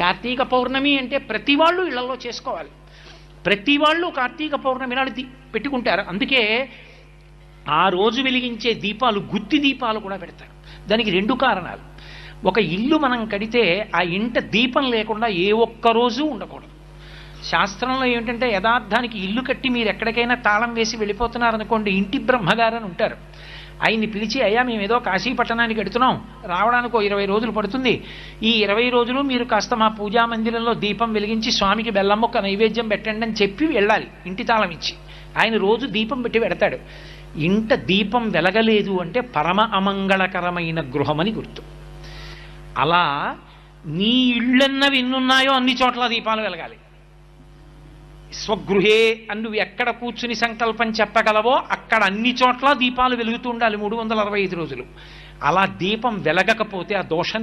కార్తీక పౌర్ణమి అంటే ప్రతి వాళ్ళు ఇళ్లలో చేసుకోవాలి. ప్రతి వాళ్ళు కార్తీక పౌర్ణమి నాడు పెట్టుకుంటారు. అందుకే ఆ రోజు వెలిగించే దీపాలు గుత్తి దీపాలు కూడా పెడతారు. దానికి రెండు కారణాలు. ఒక ఇల్లు మనం కడితే ఆ ఇంట దీపం లేకుండా ఏ ఒక్క రోజు ఉండకూడదు. శాస్త్రంలో ఏమిటంటే యథార్థానికి ఇల్లు కట్టి మీరు ఎక్కడికైనా తాళం వేసి వెళ్ళిపోతున్నారనుకోండి, ఇంటి బ్రహ్మగారు అని ఉంటారు. ఆయన్ని పిలిచి, అయ్యా మేము ఏదో కాశీ పట్టణానికి ఎడుతున్నాం, రావడానికి 20 రోజులు పడుతుంది, ఈ 20 రోజులు మీరు కాస్త మా పూజా మందిరంలో దీపం వెలిగించి స్వామికి బెల్లం మొక్క నైవేద్యం పెట్టండి అని చెప్పి వెళ్ళాలి ఇంటి తాళం ఇచ్చి. ఆయన రోజు దీపం పెట్టి పెడతాడు. ఇంట దీపం వెలగలేదు అంటే పరమ అమంగళకరమైన గృహమని గుర్తు. అలా నీ ఇళ్ళన్నవి ఎన్నున్నాయో అన్ని చోట్ల దీపాలు వెలగాలి. స్వగృహే అని నువ్వు ఎక్కడ కూర్చుని సంకల్పం చెప్పగలవో అక్కడ అన్ని చోట్ల దీపాలు వెలుగుతూ ఉండాలి 365 రోజులు. అలా దీపం వెలగకపోతే ఆ దోషం